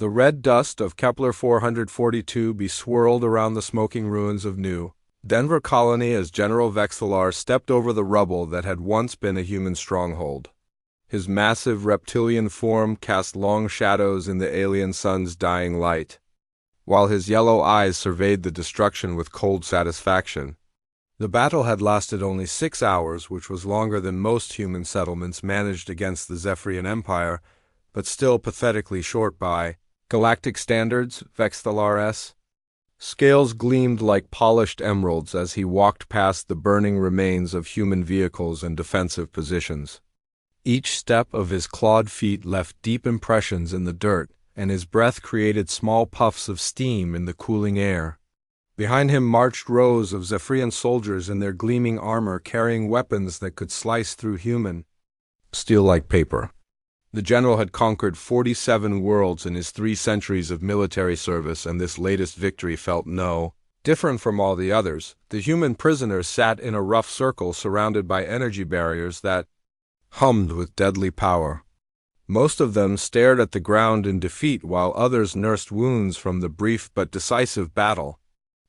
The red dust of Kepler 442b swirled around the smoking ruins of New Denver colony as General Vexillar stepped over the rubble that had once been a human stronghold. His massive reptilian form cast long shadows in the alien sun's dying light, while his yellow eyes surveyed the destruction with cold satisfaction. The battle had lasted only 6 hours, which was longer than most human settlements managed against the Zephyrian Empire, but still pathetically short by galactic standards, Vexillar's scales gleamed like polished emeralds as he walked past the burning remains of human vehicles and defensive positions. Each step of his clawed feet left deep impressions in the dirt, and his breath created small puffs of steam in the cooling air. Behind him marched rows of Zephyrian soldiers in their gleaming armor, carrying weapons that could slice through human steel like paper. The general had conquered 47 worlds in his 3 centuries of military service, and this latest victory felt no different from all the others. The human prisoners sat in a rough circle surrounded by energy barriers that hummed with deadly power. Most of them stared at the ground in defeat, while others nursed wounds from the brief but decisive battle.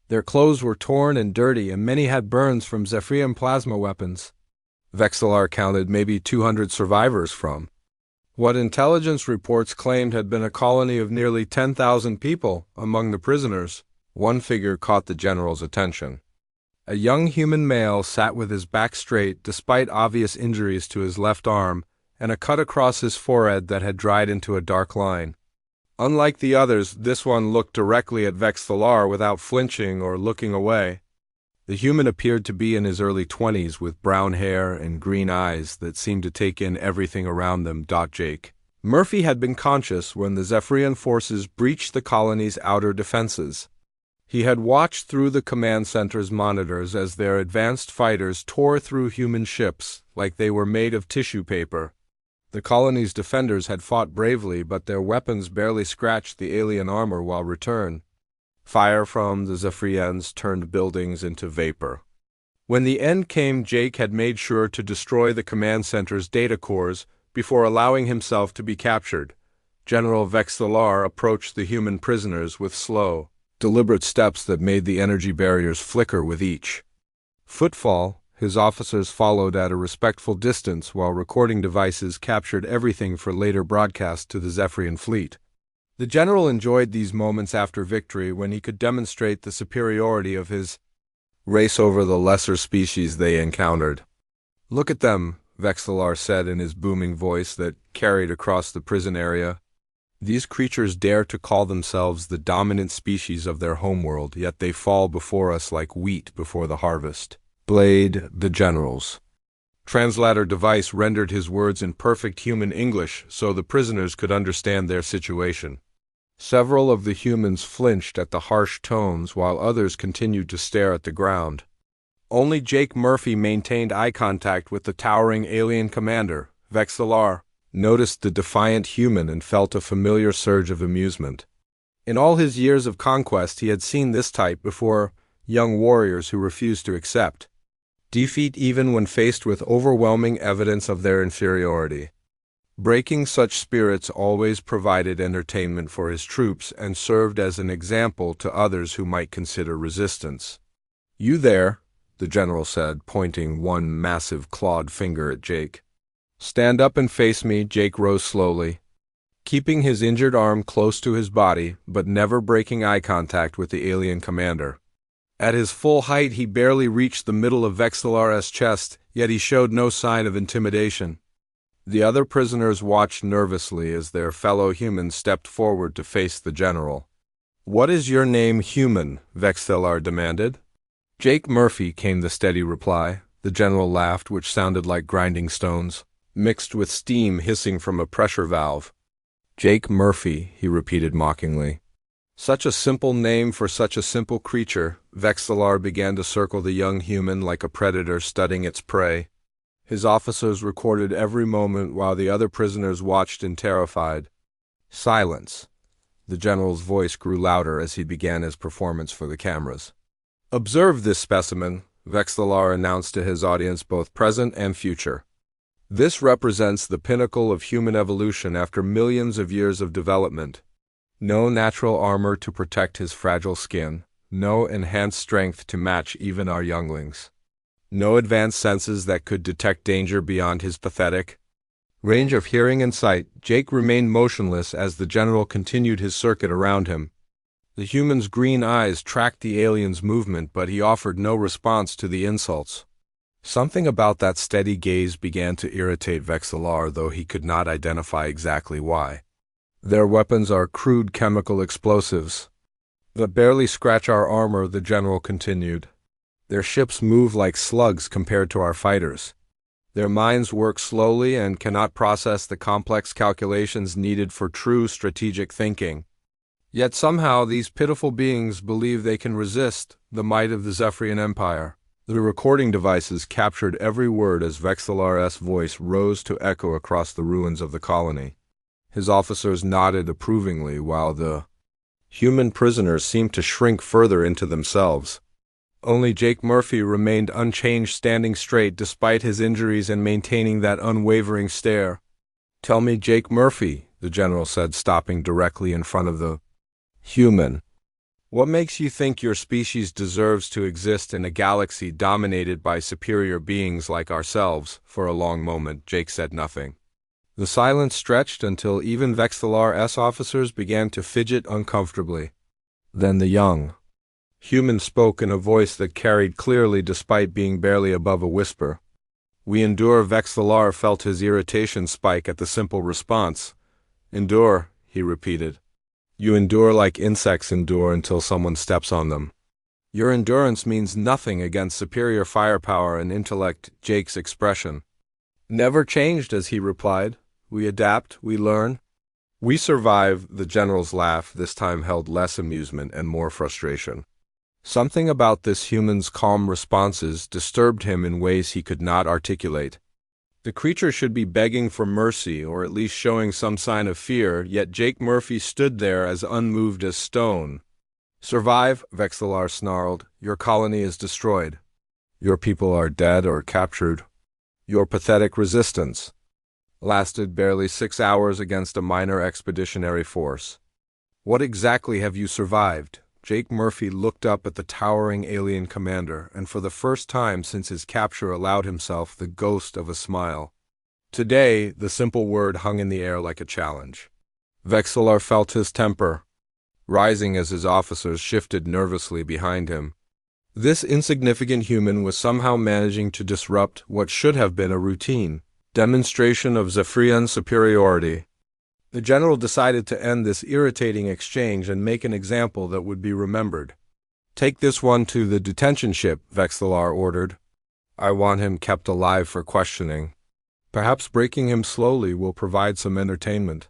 Their clothes were torn and dirty, and many had burns from Zephyrian plasma weapons. Vexillar counted maybe 200 survivors from what intelligence reports claimed had been a colony of nearly 10,000 people among the prisoners. One figure caught the general's attention. A young human male sat with his back straight despite obvious injuries to his left arm and a cut across his forehead that had dried into a dark line. Unlike the others, this one looked directly at Vexillar without flinching or looking away. The human appeared to be in his early 20s with brown hair and green eyes that seemed to take in everything around them. Jake Murphy had been conscious when the Zephyrian forces breached the colony's outer defenses. He had watched through the command center's monitors as their advanced fighters tore through human ships like they were made of tissue paper. The colony's defenders had fought bravely, but their weapons barely scratched the alien armor while return. Fire from the Zephyrians turned buildings into vapor. When the end came, Jake had made sure to destroy the command center's data cores before allowing himself to be captured. General Vexillar approached the human prisoners with slow, deliberate steps that made the energy barriers flicker with each footfall. His officers followed at a respectful distance while recording devices captured everything for later broadcast to the Zephyrian fleet. The general enjoyed these moments after victory when he could demonstrate the superiority of his race over the lesser species they encountered. "Look at them," Vexillar said in his booming voice that carried across the prison area. "These creatures dare to call themselves the dominant species of their homeworld, yet they fall before us like wheat before the harvest." Blade the general's translator device rendered his words in perfect human English so the prisoners could understand their situation. Several of the humans flinched at the harsh tones while others continued to stare at the ground. Only Jake Murphy maintained eye contact with the towering alien commander. Vexillar noticed the defiant human and felt a familiar surge of amusement. In all his years of conquest, he had seen this type before: young warriors who refused to accept defeat even when faced with overwhelming evidence of their inferiority. Breaking such spirits always provided entertainment for his troops and served as an example to others who might consider resistance. "You there," the general said, pointing one massive clawed finger at Jake. "Stand up and face me." Jake rose slowly, keeping his injured arm close to his body, but never breaking eye contact with the alien commander. At his full height, he barely reached the middle of Vexillar's chest, yet he showed no sign of intimidation. The other prisoners watched nervously as their fellow humans stepped forward to face the general. "What is your name, human?" Vexillar demanded. "Jake Murphy," came the steady reply. The general laughed, which sounded like grinding stones, mixed with steam hissing from a pressure valve. "Jake Murphy," he repeated mockingly. Such a simple name for such a simple creature. Vexillar began to circle the young human like a predator studying its prey. His officers recorded every moment while the other prisoners watched in terrified silence. The general's voice grew louder as he began his performance for the cameras. "Observe this specimen," Vexillar announced to his audience, both present and future. "This represents the pinnacle of human evolution after millions of years of development. No natural armor to protect his fragile skin, no enhanced strength to match even our younglings. No advanced senses that could detect danger beyond his pathetic range of hearing and sight. Jake remained motionless as the general continued his circuit around him. The human's green eyes tracked the alien's movement, but he offered no response to the insults. Something about that steady gaze began to irritate Vexillar, though he could not identify exactly why. Their weapons are crude chemical explosives that barely scratch our armor, the general continued. Their ships move like slugs compared to our fighters. Their minds work slowly and cannot process the complex calculations needed for true strategic thinking. Yet somehow these pitiful beings believe they can resist the might of the Zephyrian Empire. The recording devices captured every word as Vexillar's voice rose to echo across the ruins of the colony. His officers nodded approvingly, while the human prisoners seemed to shrink further into themselves. Only Jake Murphy remained unchanged, standing straight despite his injuries and maintaining that unwavering stare. "Tell me, Jake Murphy," the general said, stopping directly in front of the human, "what makes you think your species deserves to exist in a galaxy dominated by superior beings like ourselves?" For a long moment, Jake said nothing. The silence stretched until even Vexillar's officers began to fidget uncomfortably. Then the young human spoke in a voice that carried clearly despite being barely above a whisper. "We endure." Vexillar felt his irritation spike at the simple response. "Endure," he repeated. "You endure like insects endure until someone steps on them. Your endurance means nothing against superior firepower and intellect." Jake's expression never changed as he replied, "We adapt, we learn, we survive." The general's laugh this time held less amusement and more frustration. Something about this human's calm responses disturbed him in ways he could not articulate. The creature should be begging for mercy or at least showing some sign of fear, yet Jake Murphy stood there as unmoved as stone. "Survive," Vexillar snarled. "Your colony is destroyed. Your people are dead or captured. Your pathetic resistance lasted barely 6 hours against a minor expeditionary force. What exactly have you survived?" Jake Murphy looked up at the towering alien commander, and for the first time since his capture allowed himself the ghost of a smile. Today, the simple word hung in the air like a challenge. Vexillar felt his temper rising as his officers shifted nervously behind him. This insignificant human was somehow managing to disrupt what should have been a routine demonstration of Zephyrian superiority. The general decided to end this irritating exchange and make an example that would be remembered. "Take this one to the detention ship," Vexillar ordered. "I want him kept alive for questioning. Perhaps breaking him slowly will provide some entertainment."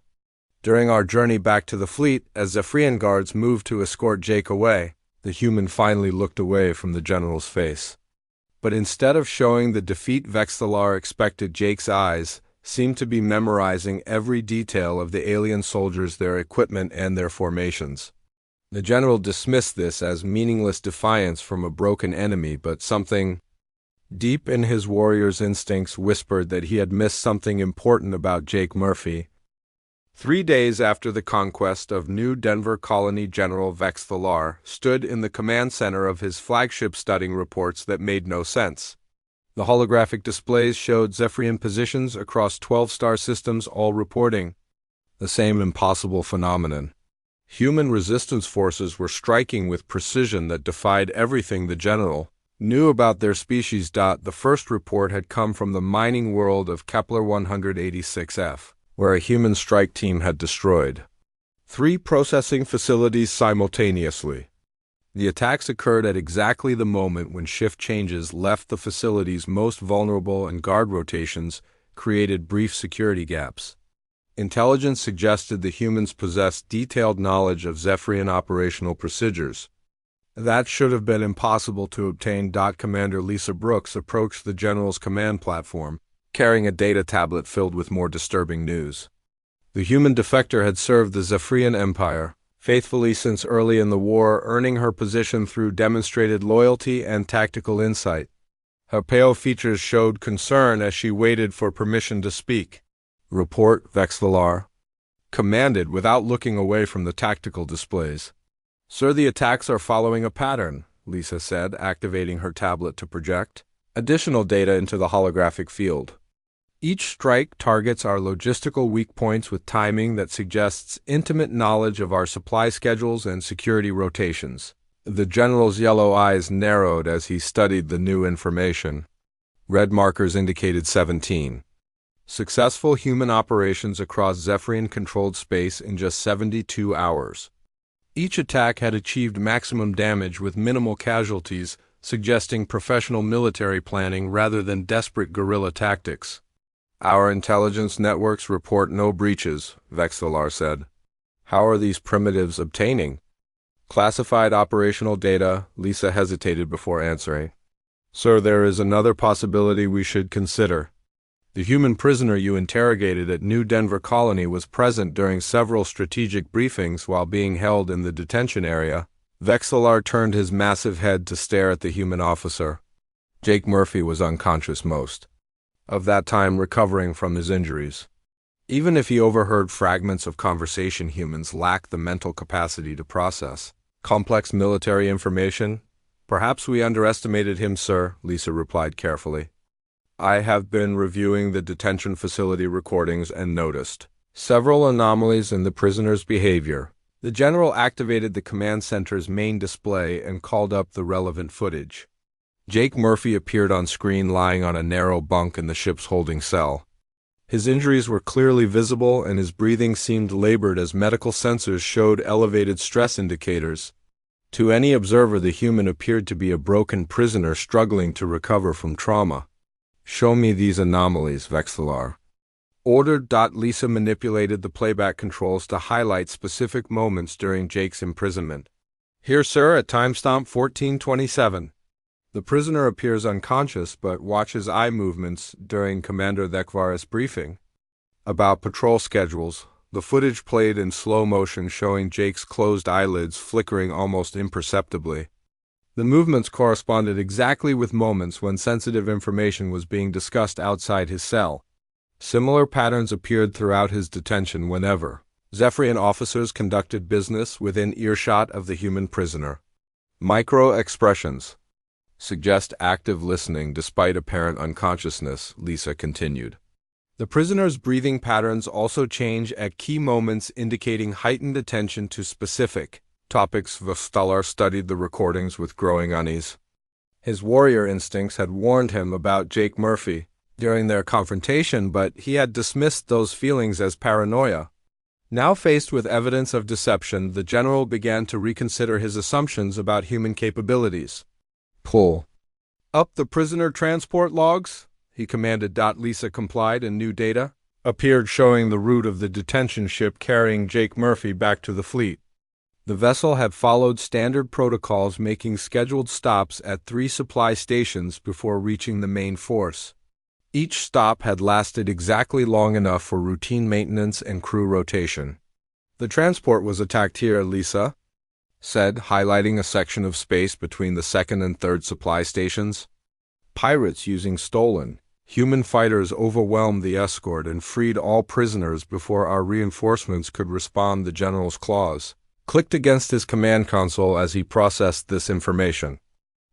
During our journey back to the fleet, as Zephyrian guards moved to escort Jake away, the human finally looked away from the general's face. But instead of showing the defeat Vexillar expected, Jake's eyes seemed to be memorizing every detail of the alien soldiers, their equipment, and their formations. The general dismissed this as meaningless defiance from a broken enemy, but something deep in his warrior's instincts whispered that he had missed something important about Jake Murphy. 3 days after the conquest of New Denver Colony, General Vexillar stood in the command center of his flagship studying reports that made no sense. The holographic displays showed Zephyrian positions across 12 star systems, all reporting the same impossible phenomenon. Human resistance forces were striking with precision that defied everything the general knew about their species. The first report had come from the mining world of Kepler 186f, where a human strike team had destroyed 3 processing facilities simultaneously. The attacks occurred at exactly the moment when shift changes left the facilities most vulnerable and guard rotations created brief security gaps. Intelligence suggested the humans possessed detailed knowledge of Zephyrian operational procedures. That should have been impossible to obtain. Commander Lisa Brooks approached the general's command platform, carrying a data tablet filled with more disturbing news. The human defector had served the Zephyrian Empire faithfully since early in the war, earning her position through demonstrated loyalty and tactical insight. Her pale features showed concern as she waited for permission to speak. "Report, Vexillar." commanded without looking away from the tactical displays. "Sir, the attacks are following a pattern," Lisa said, activating her tablet to project additional data into the holographic field. "Each strike targets our logistical weak points with timing that suggests intimate knowledge of our supply schedules and security rotations." The general's yellow eyes narrowed as he studied the new information. Red markers indicated 17. Successful human operations across Zephyrian-controlled space in just 72 hours. Each attack had achieved maximum damage with minimal casualties, suggesting professional military planning rather than desperate guerrilla tactics. "Our intelligence networks report no breaches," Vexillar said. "How are these primitives obtaining classified operational data?" Lisa hesitated before answering. "Sir, there is another possibility we should consider. The human prisoner you interrogated at New Denver Colony was present during several strategic briefings while being held in the detention area." Vexillar turned his massive head to stare at the human officer. Jake Murphy was unconscious most of that time, recovering from his injuries. Even if he overheard fragments of conversation, humans lack the mental capacity to process complex military information. "Perhaps we underestimated him, sir," Lisa replied carefully. "I have been reviewing the detention facility recordings and noticed several anomalies in the prisoner's behavior." The general activated the command center's main display and called up the relevant footage. Jake Murphy appeared on screen lying on a narrow bunk in the ship's holding cell. His injuries were clearly visible and his breathing seemed labored as medical sensors showed elevated stress indicators. To any observer, the human appeared to be a broken prisoner struggling to recover from trauma. "Show me these anomalies," Vexillar ordered. Lisa manipulated the playback controls to highlight specific moments during Jake's imprisonment. "Here, sir, at timestamp 1427. The prisoner appears unconscious but watches eye movements during Commander Thekvar's briefing about patrol schedules. The footage played in slow motion, showing Jake's closed eyelids flickering almost imperceptibly. The movements corresponded exactly with moments when sensitive information was being discussed outside his cell. Similar patterns appeared throughout his detention whenever Zephyrian officers conducted business within earshot of the human prisoner. "Micro-expressions suggest active listening despite apparent unconsciousness," Lisa continued. "The prisoner's breathing patterns also change at key moments, indicating heightened attention to specific topics." Vexillar studied the recordings with growing unease. His warrior instincts had warned him about Jake Murphy during their confrontation, but he had dismissed those feelings as paranoia. Now faced with evidence of deception, the general began to reconsider his assumptions about human capabilities. "Pull up the prisoner transport logs," he commanded. Lisa complied, and new data appeared showing the route of the detention ship carrying Jake Murphy back to the fleet. The vessel had followed standard protocols, making scheduled stops at 3 supply stations before reaching the main force. Each stop had lasted exactly long enough for routine maintenance and crew rotation. "The transport was attacked here," Lisa said, highlighting a section of space between the 2nd and 3rd supply stations. "Pirates using stolen human fighters overwhelmed the escort and freed all prisoners before our reinforcements could respond," the general's claws clicked against his command console as he processed this information.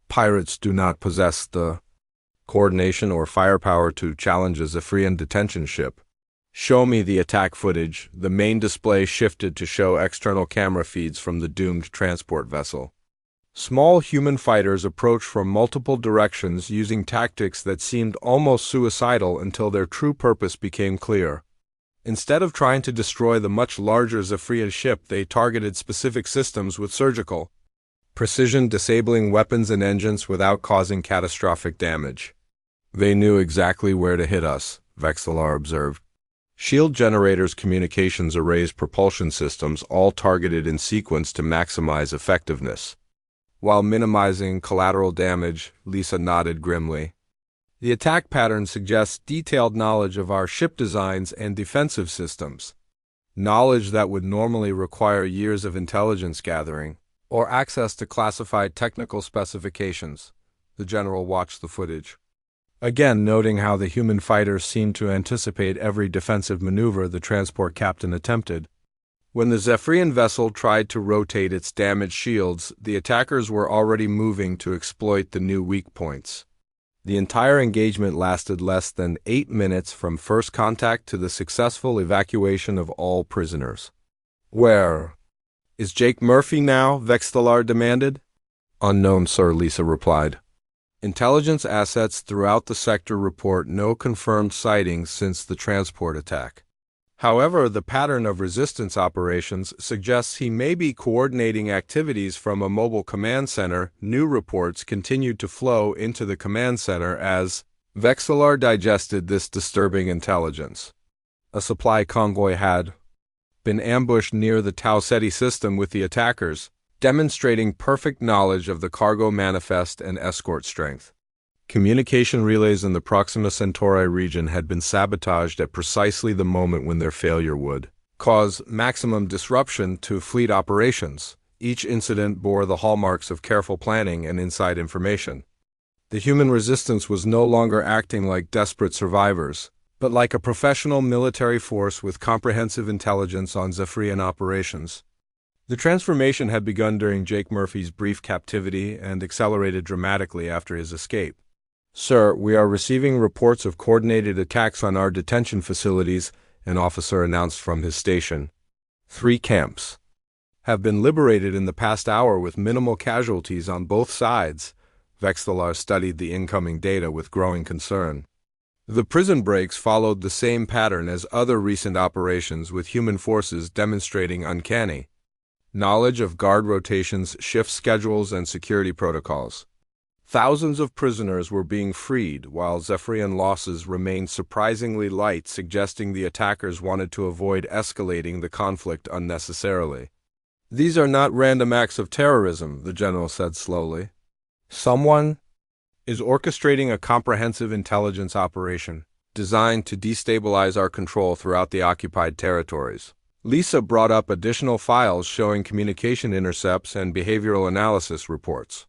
"Pirates do not possess the coordination or firepower to challenge a Zephyrian detention ship. Show me the attack footage." The main display shifted to show external camera feeds from the doomed transport vessel. Small human fighters approached from multiple directions, using tactics that seemed almost suicidal until their true purpose became clear. Instead of trying to destroy the much larger Zephyrian ship, they targeted specific systems with surgical precision, disabling weapons and engines without causing catastrophic damage. "They knew exactly where to hit us," Vexillar observed. "Shield generators, communications arrays, propulsion systems, all targeted in sequence to maximize effectiveness while minimizing collateral damage," Lisa nodded grimly. "The attack pattern suggests detailed knowledge of our ship designs and defensive systems, knowledge that would normally require years of intelligence gathering or access to classified technical specifications." The general watched the footage. again noting how the human fighters seemed to anticipate every defensive maneuver the transport captain attempted. When the Zephyrian vessel tried to rotate its damaged shields, the attackers were already moving to exploit the new weak points. The entire engagement lasted less than 8 minutes from first contact to the successful evacuation of all prisoners. "Where is Jake Murphy now?" Vextalar demanded. "Unknown, sir," Lisa replied. Intelligence assets throughout the sector report no confirmed sightings since the transport attack. However, the pattern of resistance operations suggests he may be coordinating activities from a mobile command center. New reports continued to flow into the command center as Vexalar digested this disturbing intelligence. A supply convoy had been ambushed near the Tau Ceti system with the attackers, demonstrating perfect knowledge of the cargo manifest and escort strength. Communication relays in the Proxima Centauri region had been sabotaged at precisely the moment when their failure would cause maximum disruption to fleet operations. Each incident bore the hallmarks of careful planning and inside information. The human resistance was no longer acting like desperate survivors, but like a professional military force with comprehensive intelligence on Zephyrian operations. The transformation had begun during Jake Murphy's brief captivity and accelerated dramatically after his escape. "Sir, we are receiving reports of coordinated attacks on our detention facilities," an officer announced from his station. 3 camps have been liberated in the past hour with minimal casualties on both sides. Vextalar studied the incoming data with growing concern. The prison breaks followed the same pattern as other recent operations, with human forces demonstrating uncanny knowledge of guard rotations, shift schedules, and security protocols. Thousands of prisoners were being freed, while Zephyrian losses remained surprisingly light, suggesting the attackers wanted to avoid escalating the conflict unnecessarily. "These are not random acts of terrorism," the general said slowly. "Someone is orchestrating a comprehensive intelligence operation designed to destabilize our control throughout the occupied territories." Lisa brought up additional files showing communication intercepts and behavioral analysis reports.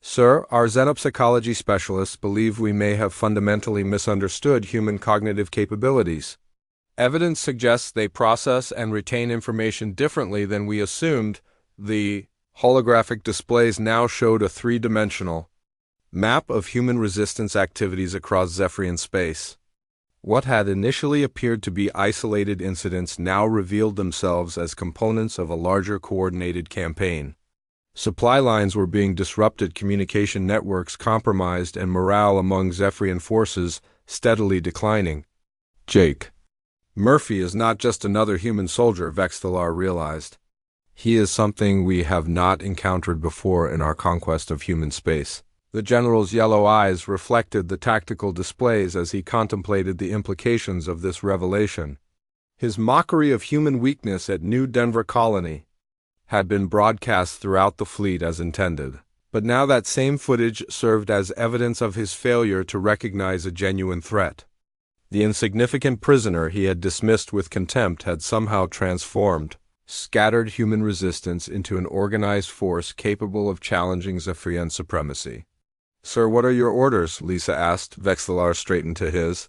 "Sir, our xenopsychology specialists believe we may have fundamentally misunderstood human cognitive capabilities. Evidence suggests they process and retain information differently than we assumed." The holographic displays now showed a 3-dimensional map of human resistance activities across Zephyrian space. What had initially appeared to be isolated incidents now revealed themselves as components of a larger coordinated campaign. Supply lines were being disrupted, communication networks compromised, and morale among Zephyrian forces steadily declining. Jake Murphy is not just another human soldier, Vextalar realized. He is something we have not encountered before in our conquest of human space. The general's yellow eyes reflected the tactical displays as he contemplated the implications of this revelation. His mockery of human weakness at New Denver Colony had been broadcast throughout the fleet as intended, but now that same footage served as evidence of his failure to recognize a genuine threat. The insignificant prisoner he had dismissed with contempt had somehow transformed scattered human resistance into an organized force capable of challenging Zephyrian supremacy. "Sir, what are your orders?" Lisa asked. Vextalar straightened to his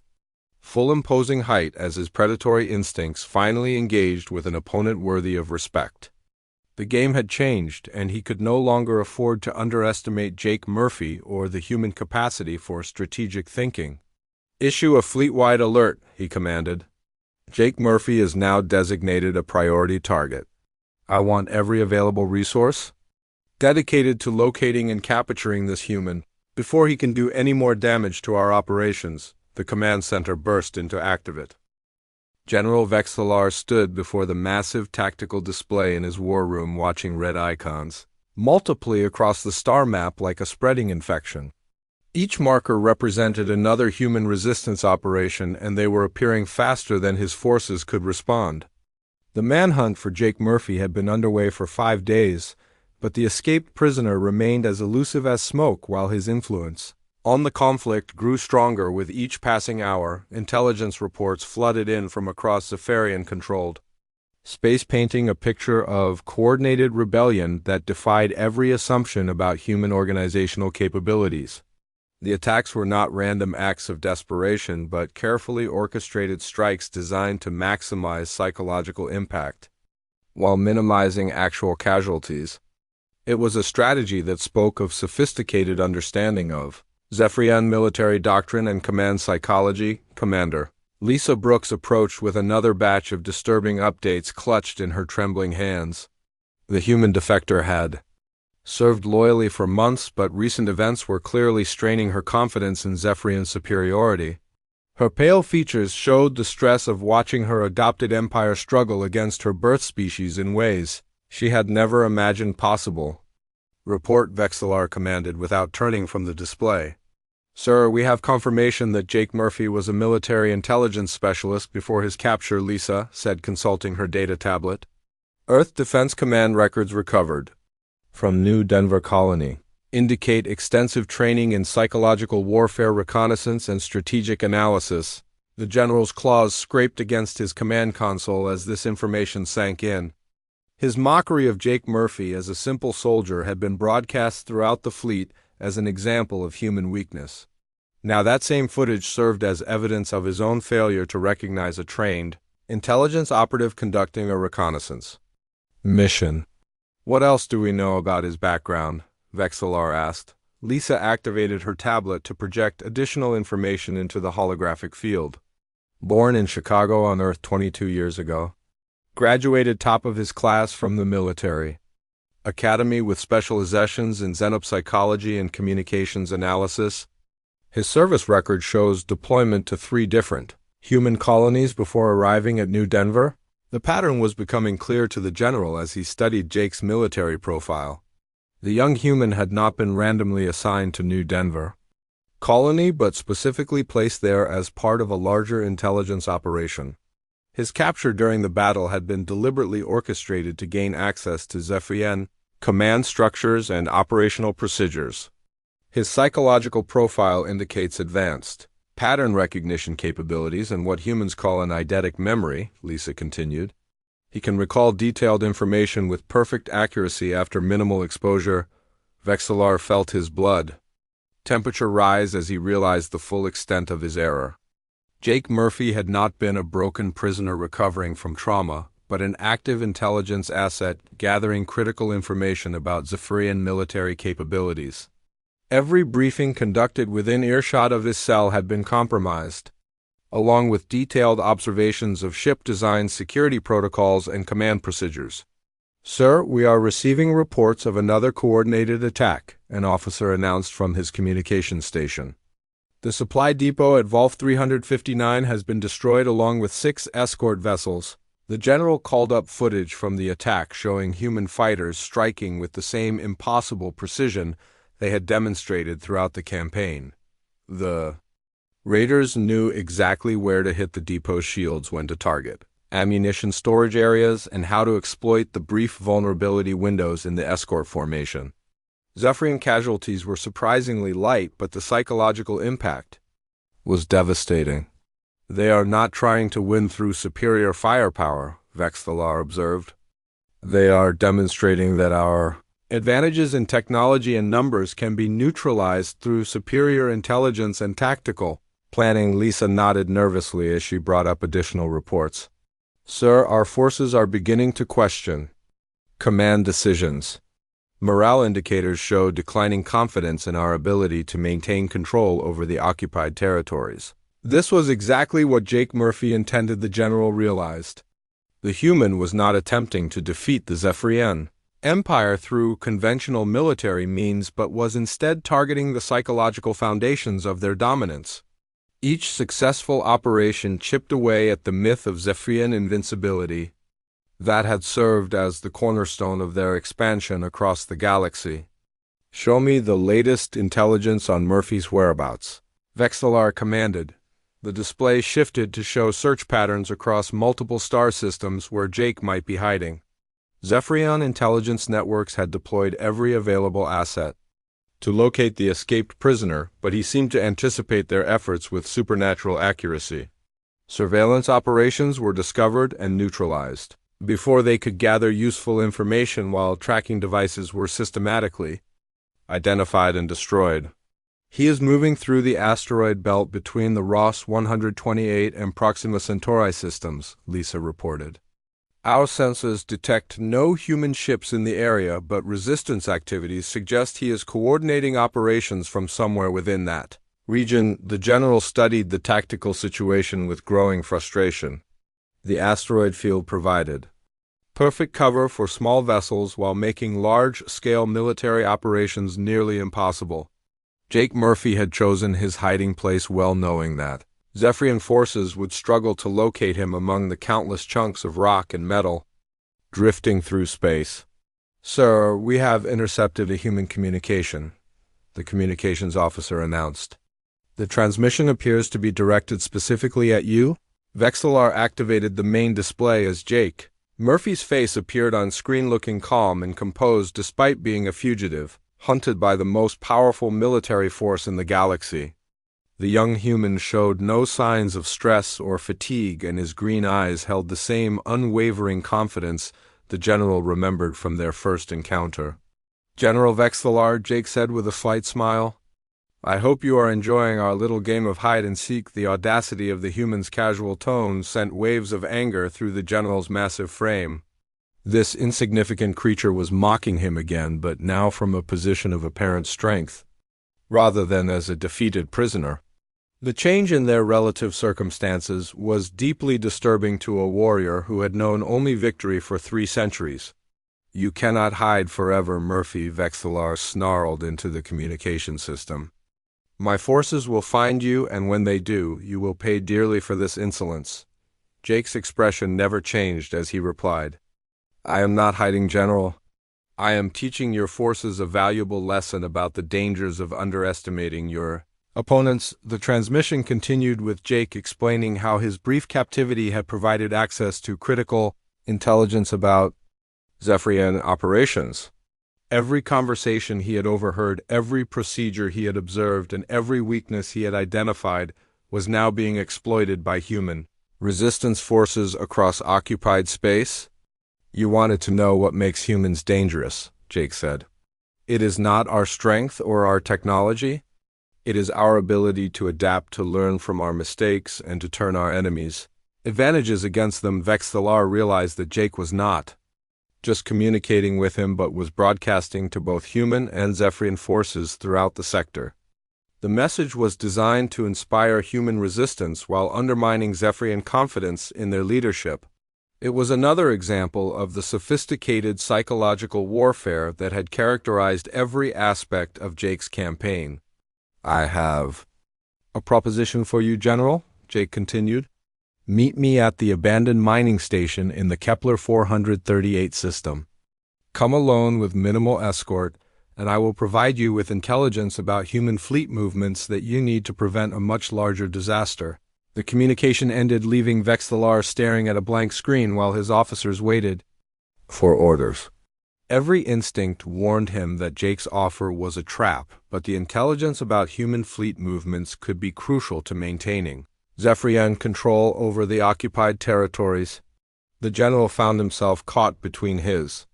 full imposing height as his predatory instincts finally engaged with an opponent worthy of respect. The game had changed, and he could no longer afford to underestimate Jake Murphy or the human capacity for strategic thinking. "Issue a fleet-wide alert," he commanded. "Jake Murphy is now designated a priority target. I want every available resource dedicated to locating and capturing this human before he can do any more damage to our operations." The command center burst into activate. General Vextalar stood before the massive tactical display in his war room, watching red icons multiply across the star map like a spreading infection. Each marker represented another human resistance operation, and they were appearing faster than his forces could respond. The manhunt for Jake Murphy had been underway for 5 days, but the escaped prisoner remained as elusive as smoke, while his influence on the conflict grew stronger with each passing hour. Intelligence reports flooded in from across Zephyrian-controlled space, painting a picture of coordinated rebellion that defied every assumption about human organizational capabilities. The attacks were not random acts of desperation, but carefully orchestrated strikes designed to maximize psychological impact, while minimizing actual casualties. It was a strategy that spoke of sophisticated understanding of Zephyrian military doctrine and command psychology. Commander Lisa Brooks approached with another batch of disturbing updates clutched in her trembling hands. The human defector had served loyally for months, but recent events were clearly straining her confidence in Zephyrian superiority. Her pale features showed the stress of watching her adopted empire struggle against her birth species in ways she had never imagined possible. Report, Vexillar commanded without turning from the display. Sir, we have confirmation that Jake Murphy was a military intelligence specialist before his capture, Lisa said, consulting her data tablet. Earth Defense Command records recovered from New Denver Colony indicate extensive training in psychological warfare, reconnaissance, and strategic analysis. The general's claws scraped against his command console as this information sank in. His mockery of Jake Murphy as a simple soldier had been broadcast throughout the fleet as an example of human weakness. Now that same footage served as evidence of his own failure to recognize a trained intelligence operative conducting a reconnaissance mission. What else do we know about his background? Vexillar asked. Lisa activated her tablet to project additional information into the holographic field. Born in Chicago on Earth 22 years ago. Graduated top of his class from the military academy with specializations in xenopsychology and communications analysis. His service record shows deployment to 3 different human colonies before arriving at New Denver. The pattern was becoming clear to the general as he studied Jake's military profile. The young human had not been randomly assigned to New Denver Colony, but specifically placed there as part of a larger intelligence operation. His capture during the battle had been deliberately orchestrated to gain access to Zephyrian command structures and operational procedures. His psychological profile indicates advanced pattern recognition capabilities and what humans call an eidetic memory, Lisa continued. He can recall detailed information with perfect accuracy after minimal exposure. Vexillar felt his blood temperature rise as he realized the full extent of his error. Jake Murphy had not been a broken prisoner recovering from trauma, but an active intelligence asset gathering critical information about Zephyrian military capabilities. Every briefing conducted within earshot of his cell had been compromised, along with detailed observations of ship design, security protocols, and command procedures. Sir, we are receiving reports of another coordinated attack, an officer announced from his communications station. The supply depot at Volf 359 has been destroyed along with 6 escort vessels. The general called up footage from the attack showing human fighters striking with the same impossible precision they had demonstrated throughout the campaign. The raiders knew exactly where to hit the depot's shields, when to target ammunition storage areas, and how to exploit the brief vulnerability windows in the escort formation. Zephyrian casualties were surprisingly light, but the psychological impact was devastating. They are not trying to win through superior firepower, Vexillar observed. They are demonstrating that our advantages in technology and numbers can be neutralized through superior intelligence and tactical planning. Lisa nodded nervously as she brought up additional reports. Sir, our forces are beginning to question command decisions. Morale indicators show declining confidence in our ability to maintain control over the occupied territories. This was exactly what Jake Murphy intended, the general realized. The human was not attempting to defeat the Zephyrian Empire through conventional military means, but was instead targeting the psychological foundations of their dominance. Each successful operation chipped away at the myth of Zephyrian invincibility that had served as the cornerstone of their expansion across the galaxy. Show me the latest intelligence on Murphy's whereabouts, Vexillar commanded. The display shifted to show search patterns across multiple star systems where Jake might be hiding. Zephyrian intelligence networks had deployed every available asset to locate the escaped prisoner, but he seemed to anticipate their efforts with supernatural accuracy. Surveillance operations were discovered and neutralized before they could gather useful information, while tracking devices were systematically identified and destroyed. He is moving through the asteroid belt between the Ross 128 and Proxima Centauri systems, Lisa reported. Our sensors detect no human ships in the area, but resistance activities suggest he is coordinating operations from somewhere within that region. The general studied the tactical situation with growing frustration. The asteroid field provided perfect cover for small vessels while making large-scale military operations nearly impossible. Jake Murphy had chosen his hiding place well knowing that Zephyrian forces would struggle to locate him among the countless chunks of rock and metal drifting through space. "Sir, we have intercepted a human communication," the communications officer announced. "The transmission appears to be directed specifically at you." Vexillar activated the main display as Jake Murphy's face appeared on screen, looking calm and composed despite being a fugitive, hunted by the most powerful military force in the galaxy. The young human showed no signs of stress or fatigue, and his green eyes held the same unwavering confidence the general remembered from their first encounter. "General Vexillar," Jake said with a slight smile, "I hope you are enjoying our little game of hide-and-seek." The audacity of the human's casual tone sent waves of anger through the general's massive frame. This insignificant creature was mocking him again, but now from a position of apparent strength, rather than as a defeated prisoner. The change in their relative circumstances was deeply disturbing to a warrior who had known only victory for 3 centuries. "You cannot hide forever, Murphy," Vexillar snarled into the communication system. "My forces will find you, and when they do, you will pay dearly for this insolence." Jake's expression never changed as he replied, "I am not hiding, General. I am teaching your forces a valuable lesson about the dangers of underestimating your opponents." The transmission continued with Jake explaining how his brief captivity had provided access to critical intelligence about Zephyrian operations. Every conversation he had overheard, every procedure he had observed, and every weakness he had identified was now being exploited by human resistance forces across occupied space. "You wanted to know what makes humans dangerous," Jake said. "It is not our strength or our technology. It is our ability to adapt, to learn from our mistakes, and to turn our enemies' advantages against them." Vexillar realized that Jake was not just communicating with him, but was broadcasting to both human and Zephyrian forces throughout the sector. The message was designed to inspire human resistance while undermining Zephyrian confidence in their leadership. It was another example of the sophisticated psychological warfare that had characterized every aspect of Jake's campaign. "I have a proposition for you, General," Jake continued. "Meet me at the abandoned mining station in the Kepler 438 system. Come alone with minimal escort, and I will provide you with intelligence about human fleet movements that you need to prevent a much larger disaster." The communication ended, leaving Vexillar staring at a blank screen while his officers waited for orders. Every instinct warned him that Jake's offer was a trap, but the intelligence about human fleet movements could be crucial to maintaining Zephyrian control over the occupied territories. The general found himself caught between his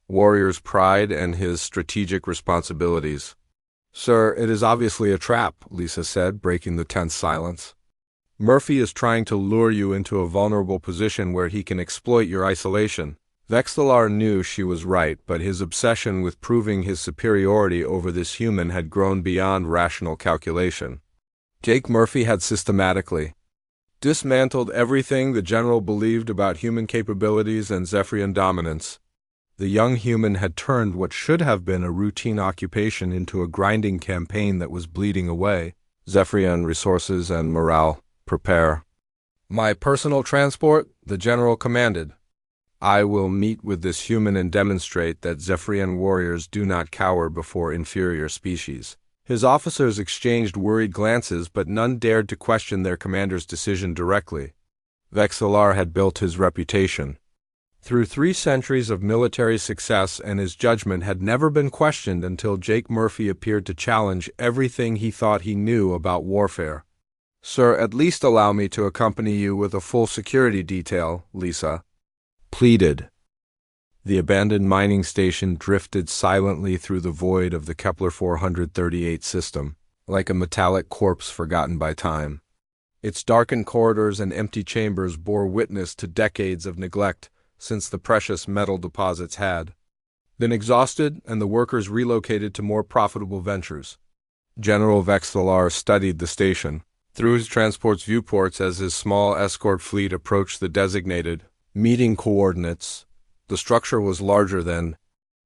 warrior's pride and his strategic responsibilities. "Sir, it is obviously a trap," Lisa said, breaking the tense silence. "Murphy is trying to lure you into a vulnerable position where he can exploit your isolation." Vexillar knew she was right, but his obsession with proving his superiority over this human had grown beyond rational calculation. Jake Murphy had systematically dismantled everything the general believed about human capabilities and Zephyrian dominance. The young human had turned what should have been a routine occupation into a grinding campaign that was bleeding away Zephyrian resources and morale. "Prepare my personal transport," the general commanded. "I will meet with this human and demonstrate that Zephyrian warriors do not cower before inferior species." His officers exchanged worried glances, but none dared to question their commander's decision directly. Vexillar had built his reputation through 3 centuries of military success, and his judgment had never been questioned until Jake Murphy appeared to challenge everything he thought he knew about warfare. "Sir, at least allow me to accompany you with a full security detail," Lisa pleaded. The abandoned mining station drifted silently through the void of the Kepler 438 system. like a metallic corpse forgotten by time. Its darkened corridors and empty chambers bore witness to decades of neglect since the precious metal deposits had been exhausted and the workers relocated to more profitable ventures. General Vexillar studied the station through his transport's viewports as his small escort fleet approached the designated meeting coordinates. The structure was larger than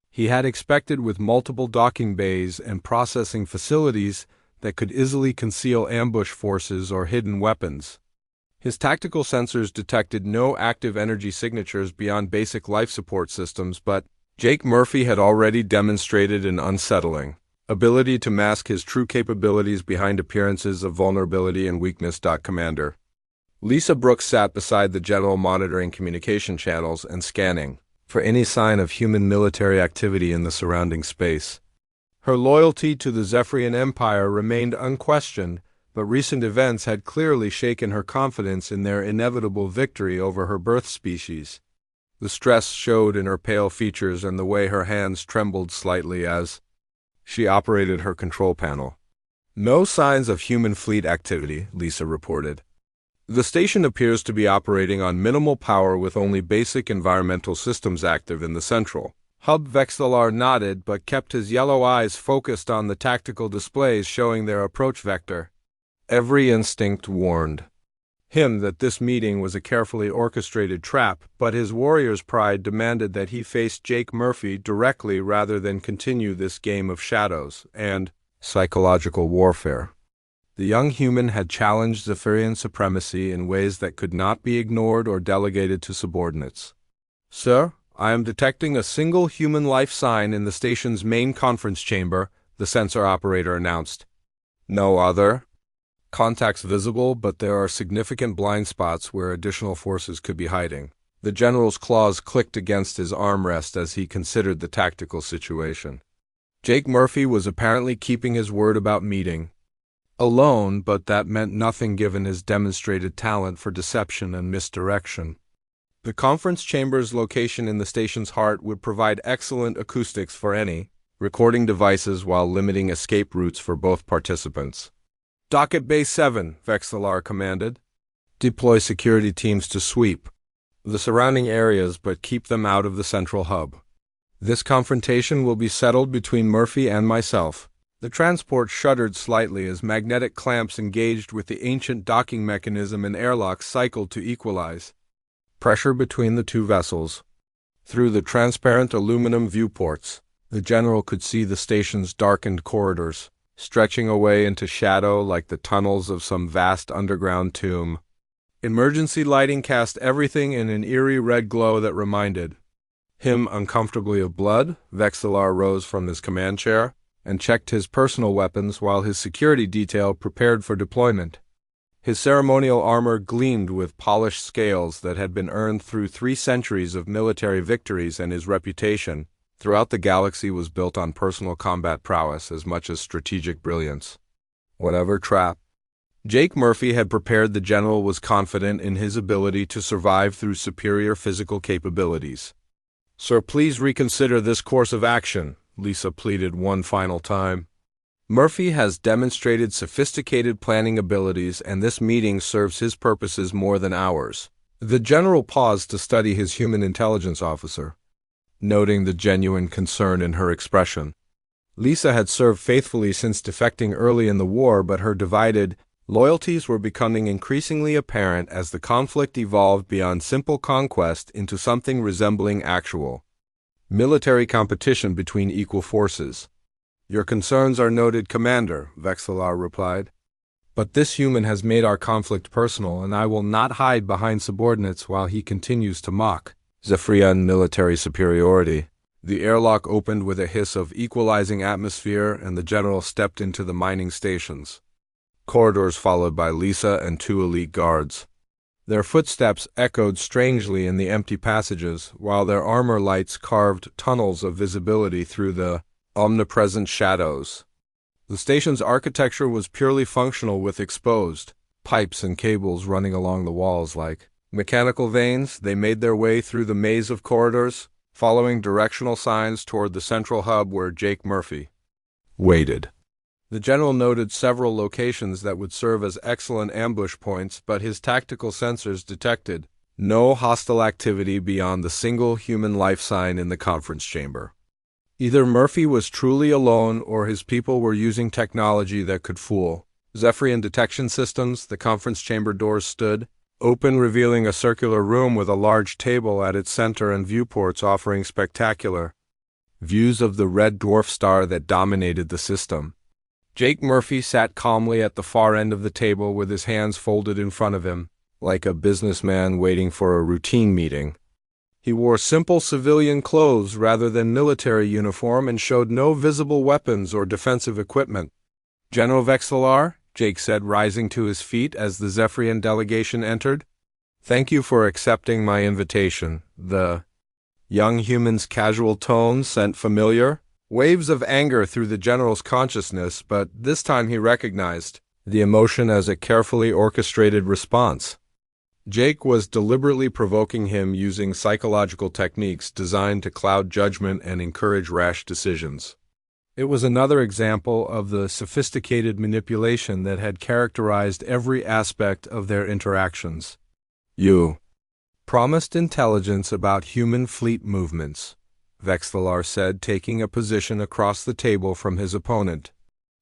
he had expected, with multiple docking bays and processing facilities that could easily conceal ambush forces or hidden weapons. His tactical sensors detected no active energy signatures beyond basic life support systems, but Jake Murphy had already demonstrated an unsettling ability to mask his true capabilities behind appearances of vulnerability and weakness. Commander Lisa Brooks sat beside the general, monitoring communication channels and scanning for any sign of human military activity in the surrounding space. Her loyalty to the Zephyrian Empire remained unquestioned, but recent events had clearly shaken her confidence in their inevitable victory over her birth species. The stress showed in her pale features and the way her hands trembled slightly as she operated her control panel. No signs of human fleet activity, Lisa reported. The station appears to be operating on minimal power with only basic environmental systems active in the central hub. Vexillar nodded but kept his yellow eyes focused on the tactical displays showing their approach vector. Every instinct warned him that this meeting was a carefully orchestrated trap, but his warrior's pride demanded that he face Jake Murphy directly rather than continue this game of shadows and psychological warfare. The young human had challenged Zephyrian supremacy in ways that could not be ignored or delegated to subordinates. "Sir, I am detecting a single human life sign in the station's main conference chamber," the sensor operator announced. "No other contacts visible, but there are significant blind spots where additional forces could be hiding." The general's claws clicked against his armrest as he considered the tactical situation. Jake Murphy was apparently keeping his word about meeting alone, but that meant nothing given his demonstrated talent for deception and misdirection. The conference chamber's location in the station's heart would provide excellent acoustics for any recording devices while limiting escape routes for both participants. "Dock at Bay 7, Vexillar commanded. Deploy security teams to sweep the surrounding areas but keep them out of the central hub. This confrontation will be settled between Murphy and myself." The transport shuddered slightly as magnetic clamps engaged with the ancient docking mechanism and airlocks cycled to equalize pressure between the two vessels. Through the transparent aluminum viewports, the general could see the station's darkened corridors, stretching away into shadow like the tunnels of some vast underground tomb. Emergency lighting cast everything in an eerie red glow that reminded him uncomfortably of blood. Vexillar rose from his command chair and checked his personal weapons while his security detail prepared for deployment. His ceremonial armor gleamed with polished scales that had been earned through 3 centuries of military victories, and his reputation throughout the galaxy was built on personal combat prowess as much as strategic brilliance. Whatever trap Jake Murphy had prepared, the general was confident in his ability to survive through superior physical capabilities. "Sir, please reconsider this course of action," Lisa pleaded one final time. "Murphy has demonstrated sophisticated planning abilities, and this meeting serves his purposes more than ours." The general paused to study his human intelligence officer, noting the genuine concern in her expression. Lisa had served faithfully since defecting early in the war, but her divided loyalties were becoming increasingly apparent as the conflict evolved beyond simple conquest into something resembling actual military competition between equal forces. "Your concerns are noted, Commander," Vexillar replied. "But this human has made our conflict personal, and I will not hide behind subordinates while he continues to mock Zephyrian military superiority." The airlock opened with a hiss of equalizing atmosphere, and the general stepped into the mining stations corridors, followed by Lisa and 2 elite guards. Their footsteps echoed strangely in the empty passages, while their armor lights carved tunnels of visibility through the omnipresent shadows. The station's architecture was purely functional, with exposed pipes and cables running along the walls like mechanical veins. They made their way through the maze of corridors, following directional signs toward the central hub where Jake Murphy waited. The general noted several locations that would serve as excellent ambush points, but his tactical sensors detected no hostile activity beyond the single human life sign in the conference chamber. Either Murphy was truly alone or his people were using technology that could fool. Zephyrian detection systems, the conference chamber doors stood open, revealing a circular room with a large table at its center and viewports offering spectacular views of the red dwarf star that dominated the system. Jake Murphy sat calmly at the far end of the table with his hands folded in front of him, like a businessman waiting for a routine meeting. He wore simple civilian clothes rather than military uniform and showed no visible weapons or defensive equipment. "General Vexillar," Jake said, rising to his feet as the Zephyrian delegation entered. "Thank you for accepting my invitation." The young human's casual tone sent familiar waves of anger through the general's consciousness, but this time he recognized the emotion as a carefully orchestrated response. Jake was deliberately provoking him using psychological techniques designed to cloud judgment and encourage rash decisions. It was another example of the sophisticated manipulation that had characterized every aspect of their interactions. "You promised intelligence about human fleet movements," Vexillar said, taking a position across the table from his opponent.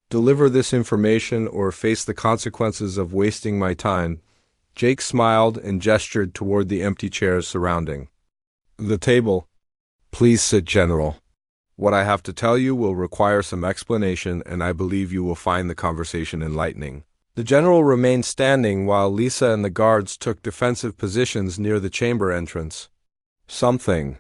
"Deliver this information or face the consequences of wasting my time." Jake smiled and gestured toward the empty chairs surrounding the table. "Please sit, General. What I have to tell you will require some explanation, and I believe you will find the conversation enlightening." The general remained standing while Lisa and the guards took defensive positions near the chamber entrance. Something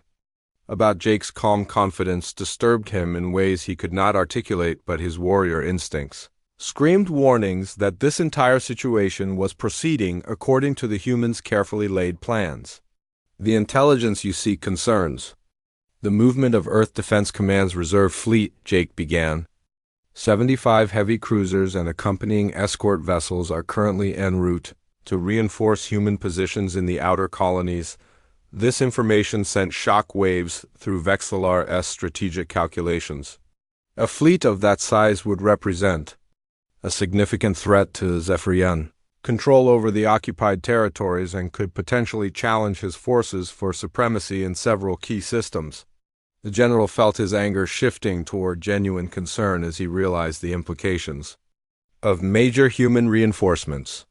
about Jake's calm confidence disturbed him in ways he could not articulate, but his warrior instincts screamed warnings that this entire situation was proceeding according to the humans' carefully laid plans. "The intelligence you seek concerns the movement of Earth Defense Command's reserve fleet," Jake began. 75 heavy cruisers and accompanying escort vessels are currently en route to reinforce human positions in the outer colonies. This information sent shock waves through Vexillar's strategic calculations. A fleet of that size would represent a significant threat to Zephyrian control over the occupied territories and could potentially challenge his forces for supremacy in several key systems. The general felt his anger shifting toward genuine concern as he realized the implications of major human reinforcements.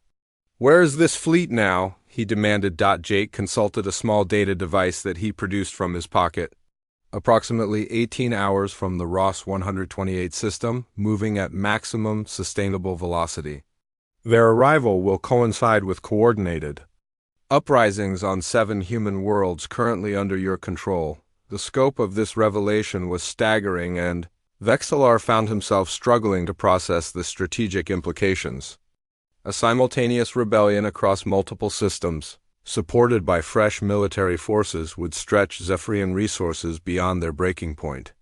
"Where is this fleet now?" he demanded. Jake consulted a small data device that he produced from his pocket. "Approximately 18 hours from the Ross 128 system, moving at maximum sustainable velocity. Their arrival will coincide with coordinated uprisings on 7 human worlds currently under your control." The scope of this revelation was staggering, and Vexillar found himself struggling to process the strategic implications. A simultaneous rebellion across multiple systems, supported by fresh military forces, would stretch Zephyrian resources beyond their breaking point.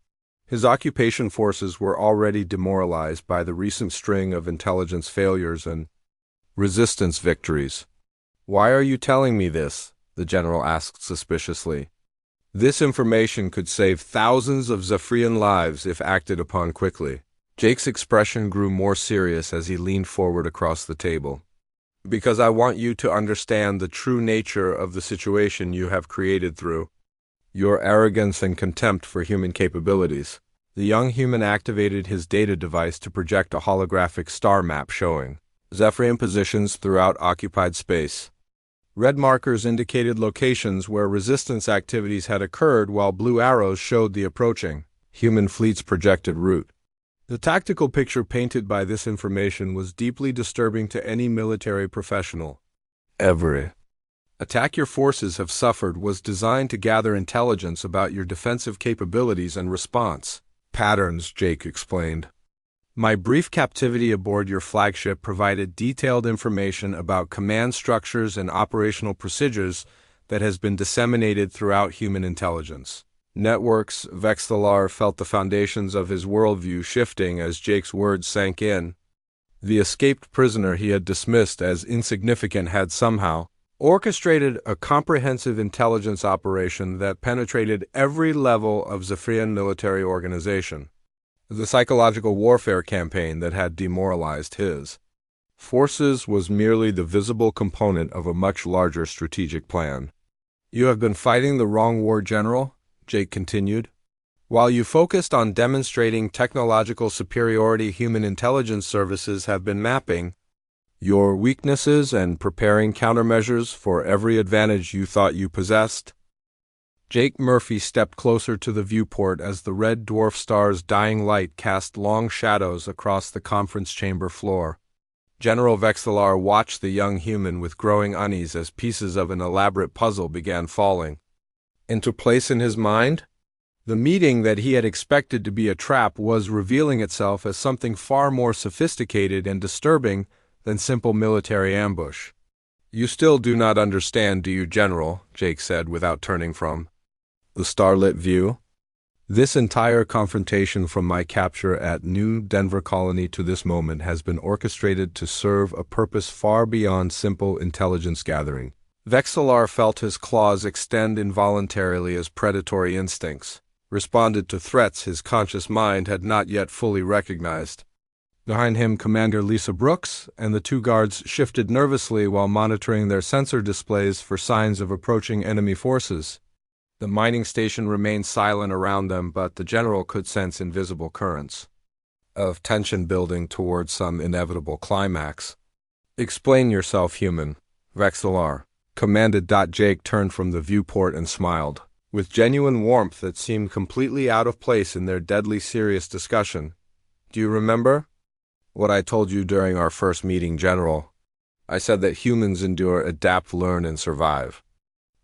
His occupation forces were already demoralized by the recent string of intelligence failures and resistance victories. "Why are you telling me this?" the general asked suspiciously. "This information could save thousands of Zephyrian lives if acted upon quickly." Jake's expression grew more serious as he leaned forward across the table. "Because I want you to understand the true nature of the situation you have created through your arrogance and contempt for human capabilities." The young human activated his data device to project a holographic star map showing Zephyrian positions throughout occupied space. Red markers indicated locations where resistance activities had occurred, while blue arrows showed the approaching human fleet's projected route. The tactical picture painted by this information was deeply disturbing to any military professional. "Every attack your forces have suffered was designed to gather intelligence about your defensive capabilities and response patterns," Jake explained. "My brief captivity aboard your flagship provided detailed information about command structures and operational procedures that has been disseminated throughout human intelligence networks." Vexillar felt the foundations of his worldview shifting as Jake's words sank in. The escaped prisoner he had dismissed as insignificant had somehow orchestrated a comprehensive intelligence operation that penetrated every level of Zephyrian military organization. The psychological warfare campaign that had demoralized his forces was merely the visible component of a much larger strategic plan. You have been fighting the wrong war, General, Jake continued. While you focused on demonstrating technological superiority, human intelligence services have been mapping your weaknesses and preparing countermeasures for every advantage you thought you possessed. Jake Murphy stepped closer to the viewport as the red dwarf star's dying light cast long shadows across the conference chamber floor. General Vexillar watched the young human with growing unease as pieces of an elaborate puzzle began falling into place in his mind. The meeting that he had expected to be a trap was revealing itself as something far more sophisticated and disturbing than simple military ambush. You still do not understand, do you, General? Jake said without turning from the starlit view. This entire confrontation from my capture at New Denver Colony to this moment has been orchestrated to serve a purpose far beyond simple intelligence gathering. Vexillar felt his claws extend involuntarily as predatory instincts responded to threats his conscious mind had not yet fully recognized. Behind him, Commander Lisa Brooks and the two guards shifted nervously while monitoring their sensor displays for signs of approaching enemy forces. The mining station remained silent around them, but the general could sense invisible currents of tension building towards some inevitable climax. Explain yourself, human, Vexillar commanded. Jake turned from the viewport and smiled, with genuine warmth that seemed completely out of place in their deadly serious discussion. Do you remember what I told you during our first meeting, General? I said that humans endure, adapt, learn, and survive.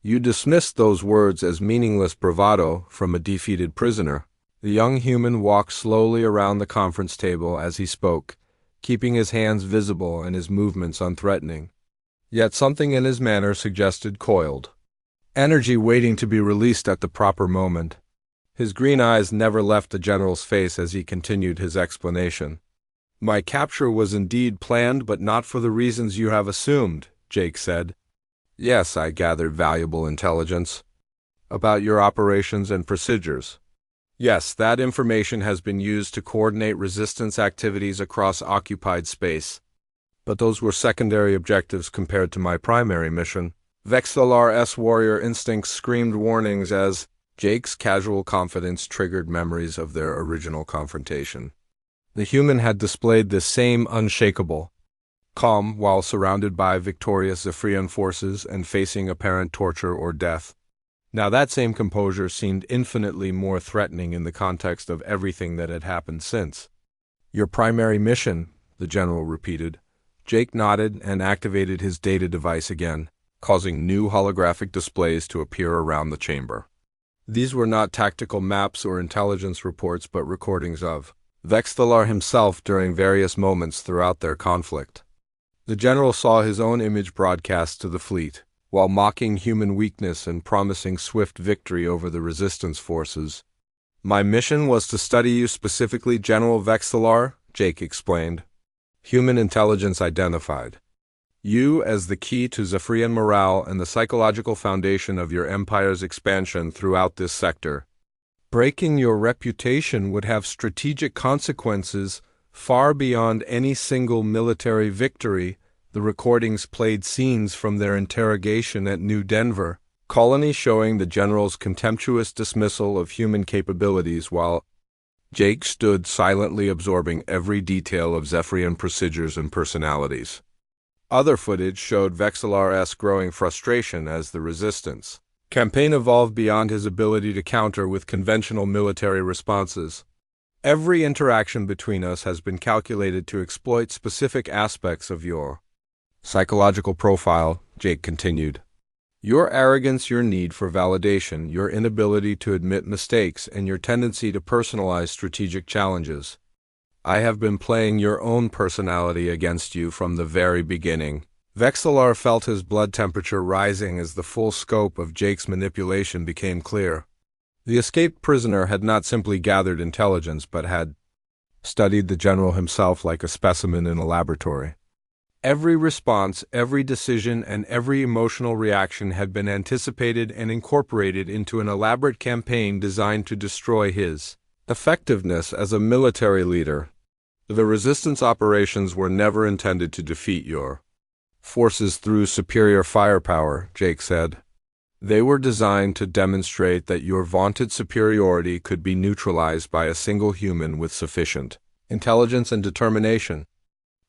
You dismissed those words as meaningless bravado from a defeated prisoner. The young human walked slowly around the conference table as he spoke, keeping his hands visible and his movements unthreatening. Yet something in his manner suggested coiled energy waiting to be released at the proper moment. His green eyes never left the general's face as he continued his explanation. My capture was indeed planned, but not for the reasons you have assumed, Jake said. Yes, I gathered valuable intelligence about your operations and procedures. Yes, that information has been used to coordinate resistance activities across occupied space. But those were secondary objectives compared to my primary mission. Vexillar's warrior instincts screamed warnings as Jake's casual confidence triggered memories of their original confrontation. The human had displayed the same unshakable calm while surrounded by victorious Zephyrian forces and facing apparent torture or death. Now that same composure seemed infinitely more threatening in the context of everything that had happened since. Your primary mission, the general repeated. Jake nodded and activated his data device again, causing new holographic displays to appear around the chamber. These were not tactical maps or intelligence reports, but recordings of Vexillar himself during various moments throughout their conflict. The general saw his own image broadcast to the fleet, while mocking human weakness and promising swift victory over the resistance forces. My mission was to study you specifically, General Vexillar, Jake explained. Human intelligence identified you as the key to Zephyrian morale and the psychological foundation of your empire's expansion throughout this sector. Breaking your reputation would have strategic consequences far beyond any single military victory. The recordings played scenes from their interrogation at New Denver Colony, showing the general's contemptuous dismissal of human capabilities while Jake stood silently absorbing every detail of Zephyrian procedures and personalities. Other footage showed Vexillar's growing frustration as the resistance campaign evolved beyond his ability to counter with conventional military responses. Every interaction between us has been calculated to exploit specific aspects of your psychological profile, Jake continued. Your arrogance, your need for validation, your inability to admit mistakes, and your tendency to personalize strategic challenges. I have been playing your own personality against you from the very beginning. Vexillar felt his blood temperature rising as the full scope of Jake's manipulation became clear. The escaped prisoner had not simply gathered intelligence, but had studied the general himself like a specimen in a laboratory. Every response, every decision, and every emotional reaction had been anticipated and incorporated into an elaborate campaign designed to destroy his Effectiveness as a military leader. The resistance operations were never intended to defeat your forces through superior firepower, Jake said. They were designed to demonstrate that your vaunted superiority could be neutralized by a single human with sufficient intelligence and determination.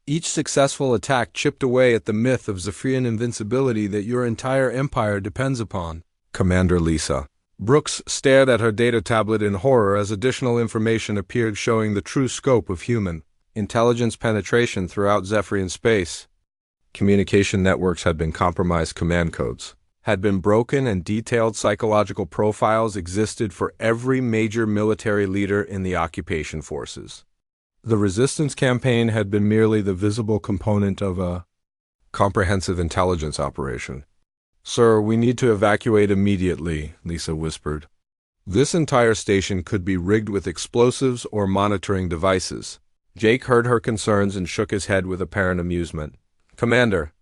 Each successful attack chipped away at the myth of Zephyrian invincibility that your entire empire depends upon. Commander Lisa Brooks stared at her data tablet in horror as additional information appeared showing the true scope of human intelligence penetration throughout Zephyrian space. Communication networks had been compromised, command codes had been broken, and detailed psychological profiles existed for every major military leader in the occupation forces. The resistance campaign had been merely the visible component of a comprehensive intelligence operation. "Sir, we need to evacuate immediately," Lisa whispered. "This entire station could be rigged with explosives or monitoring devices." Jake heard her concerns and shook his head with apparent amusement. "Commander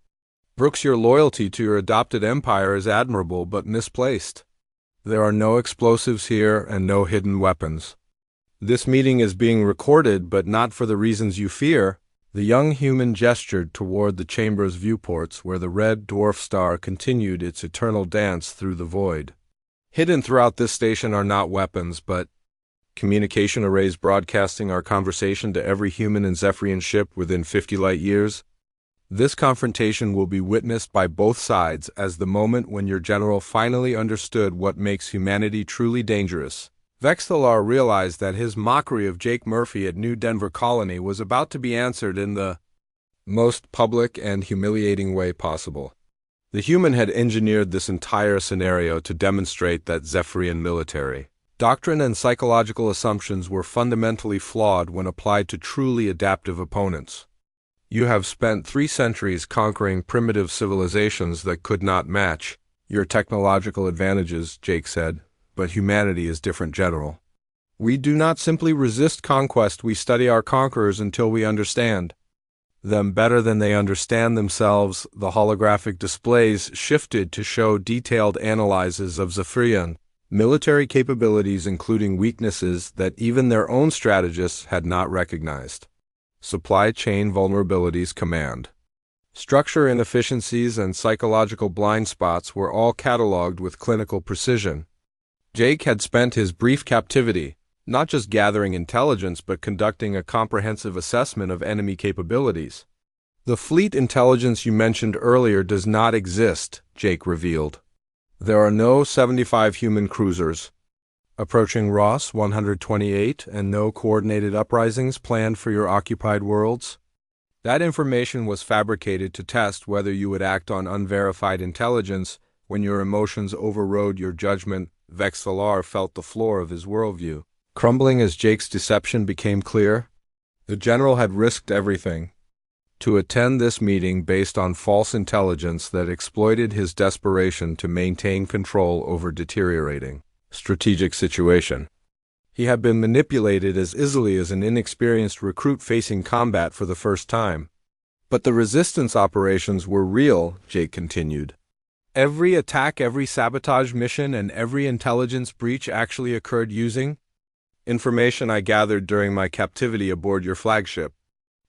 Brooks, your loyalty to your adopted empire is admirable but misplaced. There are no explosives here and no hidden weapons. This meeting is being recorded, but not for the reasons you fear." The young human gestured toward the chamber's viewports where the red dwarf star continued its eternal dance through the void. "Hidden throughout this station are not weapons, but communication arrays broadcasting our conversation to every human and Zephyrian ship within 50 light years. This confrontation will be witnessed by both sides as the moment when your general finally understood what makes humanity truly dangerous." Vexthalar realized that his mockery of Jake Murphy at New Denver Colony was about to be answered in the most public and humiliating way possible. The human had engineered this entire scenario to demonstrate that Zephyrian military doctrine and psychological assumptions were fundamentally flawed when applied to truly adaptive opponents. "You have spent 3 centuries conquering primitive civilizations that could not match your technological advantages," Jake said. "But humanity is different, General. We do not simply resist conquest, we study our conquerors until we understand them better than they understand themselves." The holographic displays shifted to show detailed analyses of Zephyrian military capabilities, including weaknesses that even their own strategists had not recognized. Supply chain vulnerabilities, command structure inefficiencies, and psychological blind spots were all cataloged with clinical precision. Jake had spent his brief captivity not just gathering intelligence but conducting a comprehensive assessment of enemy capabilities. "The fleet intelligence you mentioned earlier does not exist," Jake revealed. "There are no 75 human cruisers approaching Ross 128 and no coordinated uprisings planned for your occupied worlds. That information was fabricated to test whether you would act on unverified intelligence when your emotions overrode your judgment." Vexthalar felt the floor of his worldview crumbling as Jake's deception became clear. The general had risked everything to attend this meeting based on false intelligence that exploited his desperation to maintain control over deteriorating strategic situation. He had been manipulated as easily as an inexperienced recruit facing combat for the first time. "But the resistance operations were real," Jake continued. "Every attack, every sabotage mission, and every intelligence breach actually occurred using information I gathered during my captivity aboard your flagship.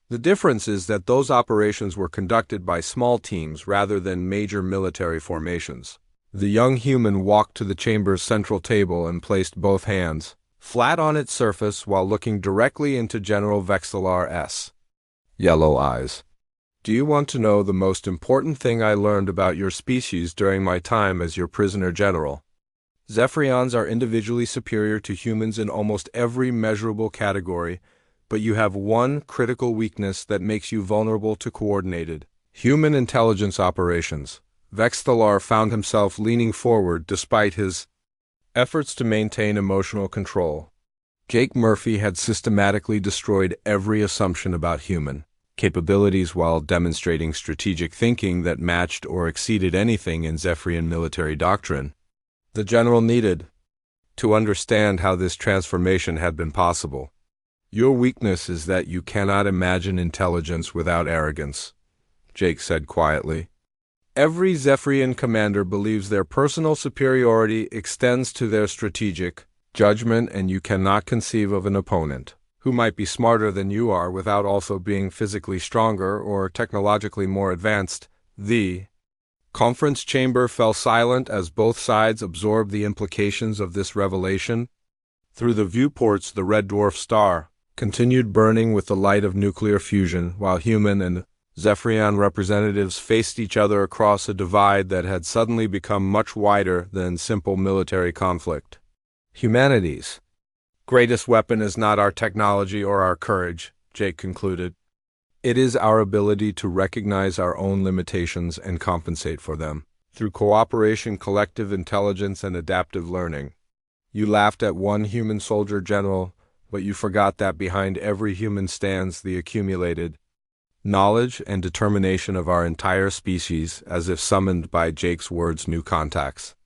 The difference is that those operations were conducted by small teams rather than major military formations." The young human walked to the chamber's central table and placed both hands flat on its surface while looking directly into General Vexthalar's yellow eyes. "Do you want to know the most important thing I learned about your species during my time as your prisoner general? Zephyrians are individually superior to humans in almost every measurable category, but you have one critical weakness that makes you vulnerable to coordinated human intelligence operations." Vexthalar found himself leaning forward despite his efforts to maintain emotional control. Jake Murphy had systematically destroyed every assumption about human capabilities while demonstrating strategic thinking that matched or exceeded anything in Zephyrian military doctrine. The general needed to understand how this transformation had been possible. "Your weakness is that you cannot imagine intelligence without arrogance," Jake said quietly. "Every Zephyrian commander believes their personal superiority extends to their strategic judgment, and you cannot conceive of an opponent who might be smarter than you are without also being physically stronger or technologically more advanced. The conference chamber fell silent as both sides absorbed the implications of this revelation. Through the viewports, the red dwarf star continued burning with the light of nuclear fusion, while human and Zephyrian representatives faced each other across a divide that had suddenly become much wider than simple military conflict. Humanity's greatest weapon is not our technology or our courage, Jake concluded. It is our ability to recognize our own limitations and compensate for them. Through cooperation, collective intelligence, and adaptive learning. You laughed at one human soldier general, but you forgot that behind every human stands the accumulated knowledge and determination of our entire species, as if summoned by Jake's words, new contacts.